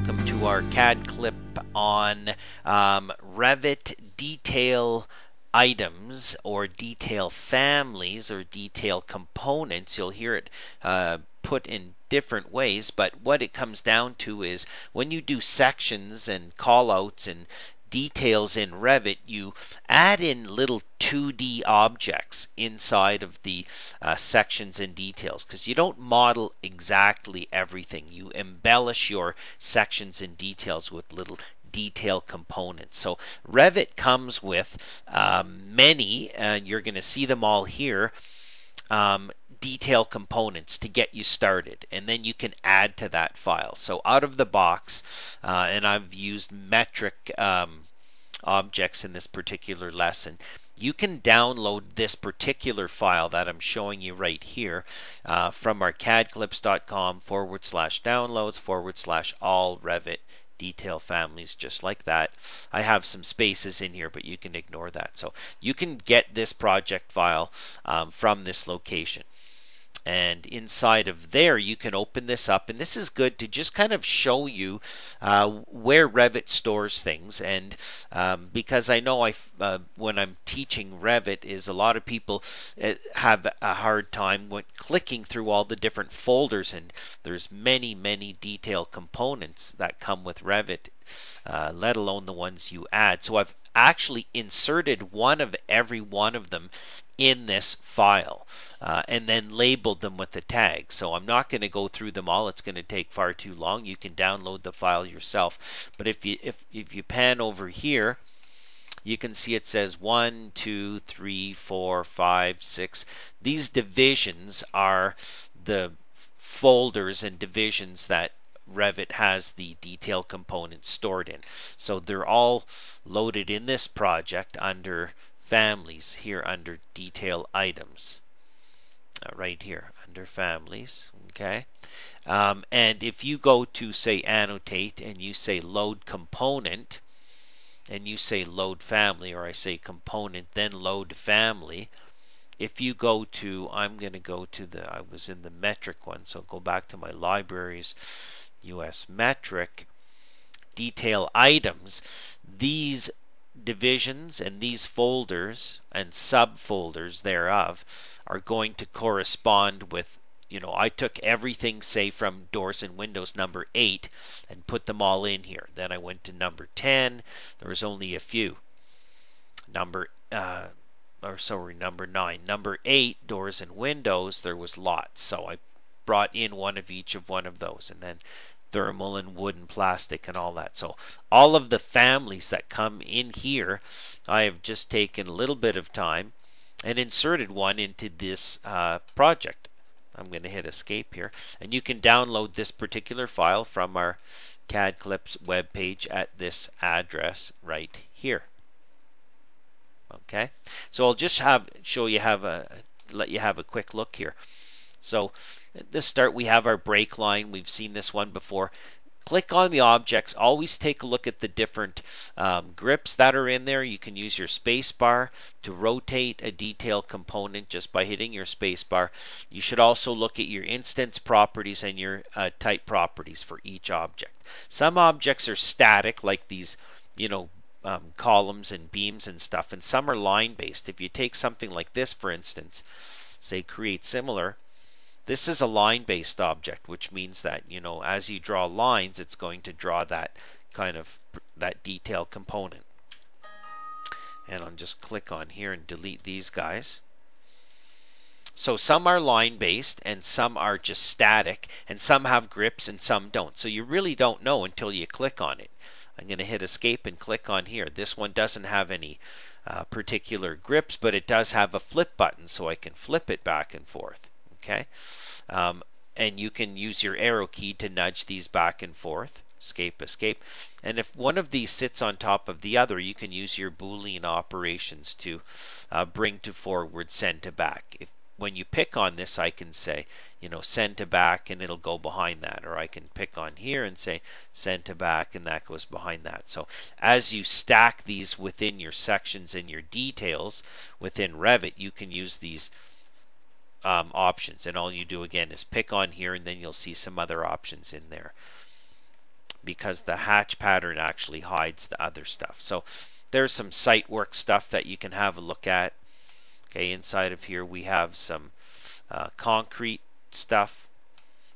welcome to our CAD clip on REVIT detail items or detail families or detail components. You'll hear it put in different ways, but what it comes down to is when you do sections and callouts and details in REVIT, you add in little 2D objects inside of the sections and details, because you don't model exactly everything. You embellish your sections and details with little detail components. So REVIT comes with many, and you're going to see them all here, detail components to get you started, and then you can add to that file. So out of the box, and I've used metric objects in this particular lesson, you can download this particular file that I'm showing you right here from our cadclips.com/downloads/all REVIT detail families, just like that. I have some spaces in here, but you can ignore that. So you can get this project file from this location. And inside of there, you can open this up, and this is good to just kind of show you where REVIT stores things. And because I know when I'm teaching REVIT, is a lot of people have a hard time when clicking through all the different folders, and there's many detail components that come with REVIT, let alone the ones you add. So I've actually inserted every one of them in this file and then labeled them with the tag. So I'm not going to go through them all. It's going to take far too long. You can download the file yourself. But if you pan over here, you can see it says 1, 2, 3, 4, 5, 6. These divisions are the folders and divisions that REVIT has the detail components stored in. So they're all loaded in this project under families, here under detail items, right here under families. Okay, and if you go to say annotate and you say load component and you say load family, or I say component then load family, if you go to, I'm going to go to I was in the metric one, so go back to my libraries, US metric, detail items, these divisions and these folders and subfolders thereof are going to correspond with, I took everything, say, from doors and windows number 8 and put them all in here. Then I went to number 10. There was only a few. Number 9. Number 8, doors and windows, there was lots. So I brought in one of each of one of those, and then thermal and wood and plastic and all that. So all of the families that come in here, I have just taken a little bit of time and inserted one into this project. I'm going to hit escape here, and you can download this particular file from our CADclips webpage at this address right here. Okay, so I'll just let you have a quick look here. So at the start, we have our break line. We've seen this one before. Click on the objects. Always take a look at the different grips that are in there. You can use your space bar to rotate a detail component just by hitting your space bar. You should also look at your instance properties and your type properties for each object. Some objects are static, like these, columns and beams and stuff, and some are line based. If you take something like this, for instance, say create similar, this is a line-based object, which means that, as you draw lines, it's going to draw that that detail component. And I'll just click on here and delete these guys. So some are line-based and some are just static, and some have grips and some don't. So you really don't know until you click on it. I'm going to hit escape and click on here. This one doesn't have any particular grips, but it does have a flip button, so I can flip it back and forth. Okay, and you can use your arrow key to nudge these back and forth. Escape, escape. And if one of these sits on top of the other, you can use your Boolean operations to bring to forward, send to back. When you pick on this, I can say, send to back, and it'll go behind that. Or I can pick on here and say send to back, and that goes behind that. So as you stack these within your sections and your details within REVIT, you can use these options, and all you do again is pick on here, and then you'll see some other options in there. because the hatch pattern actually hides the other stuff. So there's some site work stuff that you can have a look at. Okay, inside of here we have some concrete stuff.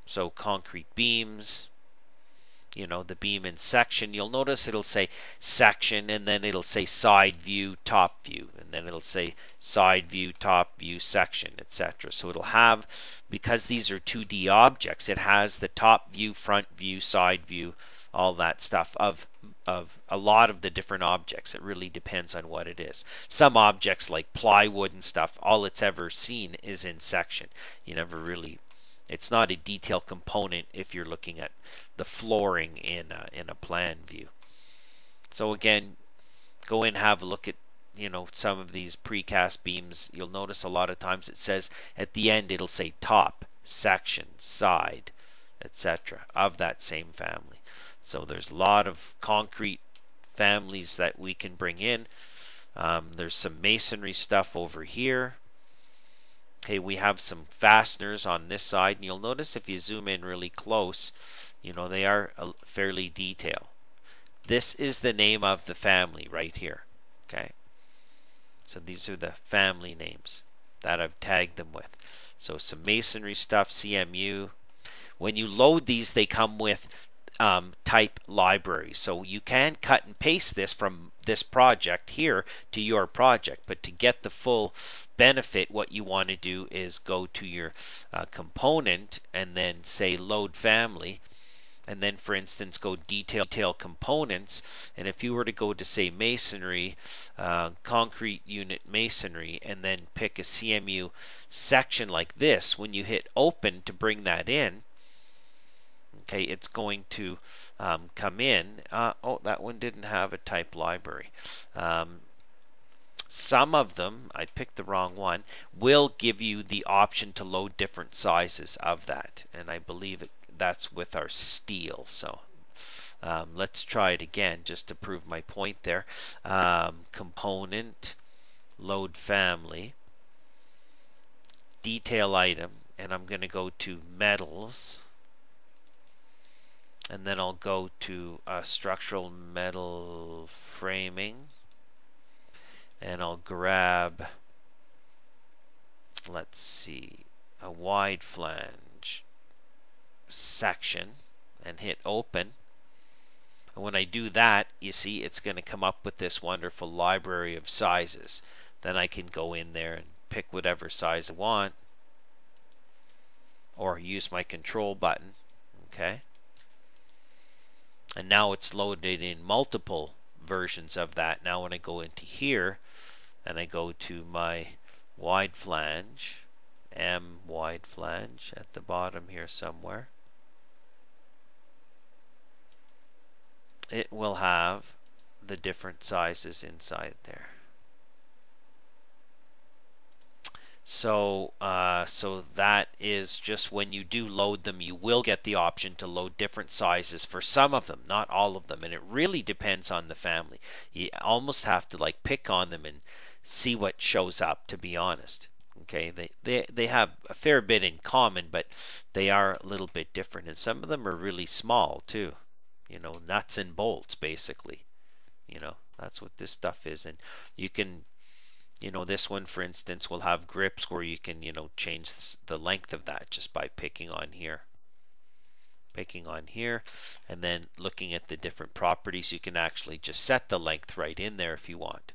So concrete beams, you know, the beam in section. You'll notice it'll say section, and then it'll say side view, top view, and then it'll say side view, top view, section, etc. So it'll have, because these are 2D objects, it has the top view, front view, side view, all that stuff of a lot of the different objects. It really depends on what it is. Some objects like plywood and stuff, all it's ever seen is in section. You never really, it's not a detailed component if you're looking at the flooring in a plan view. So again, go in, have a look at, you know, some of these precast beams. You'll notice a lot of times it says at the end, it'll say top, section, side, etc. of that same family. So there's a lot of concrete families that we can bring in. There's some masonry stuff over here. Okay, we have some fasteners on this side, and you'll notice if you zoom in really close, you know, they are fairly detailed. This is the name of the family right here. Okay, so these are the family names that I've tagged them with. So some masonry stuff, CMU. When you load these, they come with type library, so you can cut and paste this from this project here to your project, but to get the full benefit, what you want to do is go to your component and then say load family, and then for instance go detail components, and if you were to go to say masonry, concrete unit masonry, and then pick a CMU section like this, when you hit open to bring that in, okay, it's going to come in. Oh, that one didn't have a type library. Some of them, I picked the wrong one, will give you the option to load different sizes of that, and I believe that's with our steel. So let's try it again just to prove my point there. Component, load family, detail item, and I'm going to go to metals. And then I'll go to structural metal framing, and I'll grab, let's see, a wide flange section and hit open. And when I do that, you see it's going to come up with this wonderful library of sizes. Then I can go in there and pick whatever size I want, or use my control button. Okay. And now it's loaded in multiple versions of that. Now when I go into here and I go to my wide flange, M wide flange at the bottom here somewhere, it will have the different sizes inside there. So that is just when you do load them, you will get the option to load different sizes for some of them, not all of them, and it really depends on the family. You almost have to like pick on them and see what shows up, to be honest. Okay, they have a fair bit in common, but they are a little bit different, and some of them are really small too. You know, nuts and bolts basically. You know, that's what this stuff is, and you can, you know, this one for instance will have grips where you can, you know, change the length of that just by picking on here, and then looking at the different properties. You can actually just set the length right in there if you want.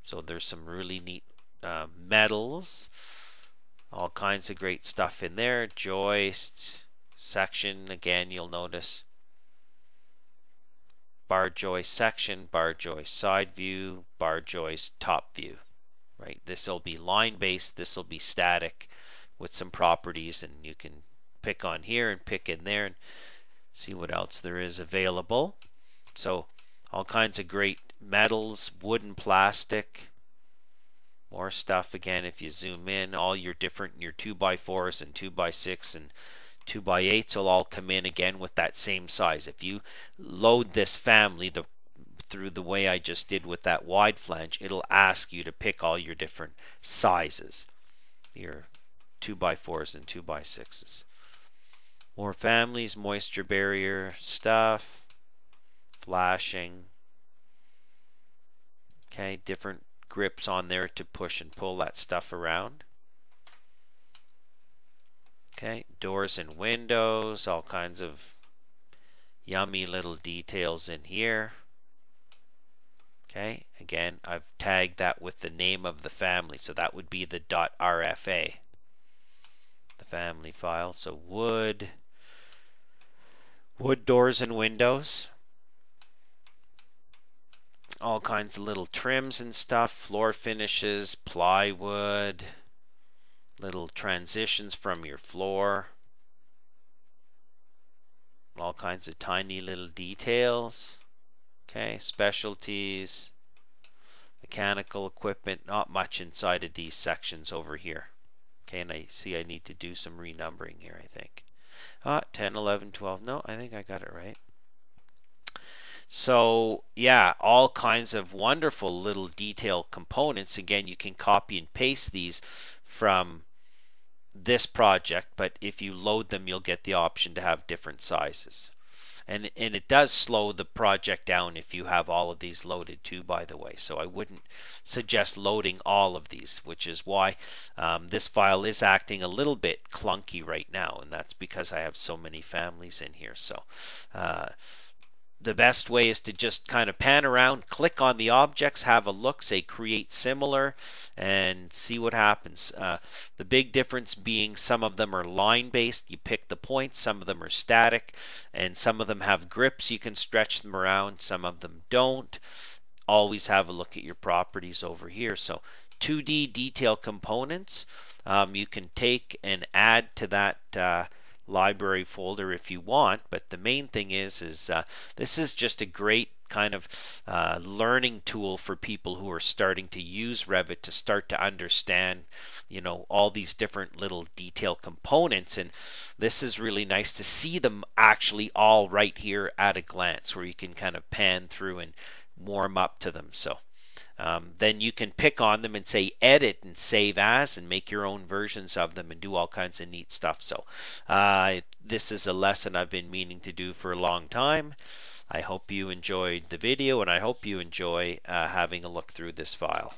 So there's some really neat metals, all kinds of great stuff in there. Joists, section, again you'll notice bar joist section, bar joist side view, bar joist top view. Right, this will be line based, this will be static with some properties, and you can pick on here and pick in there and see what else there is available. So all kinds of great metals, wooden, plastic, more stuff. Again, if you zoom in, all your different, your 2x4s and 2x6 and 2x8s will all come in again with that same size. If you load this family through the way I just did with that wide flange, it'll ask you to pick all your different sizes, your 2x4s and 2x6s. More families, moisture barrier stuff, flashing. Okay, different grips on there to push and pull that stuff around. Okay, doors and windows, all kinds of yummy little details in here. Okay, again, I've tagged that with the name of the family, so that would be the .rfa, the family file. So wood doors and windows, all kinds of little trims and stuff, floor finishes, plywood, little transitions from your floor, all kinds of tiny little details. Okay, specialties, mechanical equipment, not much inside of these sections over here. Okay, and I see I need to do some renumbering here, I think. 10, 11, 12, no, I think I got it right. So yeah, all kinds of wonderful little detail components. Again, you can copy and paste these from this project, but if you load them, you'll get the option to have different sizes. And it does slow the project down if you have all of these loaded too, by the way. So I wouldn't suggest loading all of these, which is why this file is acting a little bit clunky right now, and that's because I have so many families in here. So the best way is to just kind of pan around, click on the objects, have a look, say create similar, and see what happens. The big difference being some of them are line based, you pick the points, some of them are static, and some of them have grips, you can stretch them around, some of them don't. Always have a look at your properties over here. So 2D detail components, you can take and add to that library folder if you want, but the main thing is this is just a great kind of learning tool for people who are starting to use Revit to start to understand, you know, all these different little detail components. And this is really nice to see them actually all right here at a glance, where you can kind of pan through and warm up to them. So then you can pick on them and say edit and save as and make your own versions of them and do all kinds of neat stuff. So this is a lesson I've been meaning to do for a long time. I hope you enjoyed the video, and I hope you enjoy having a look through this file.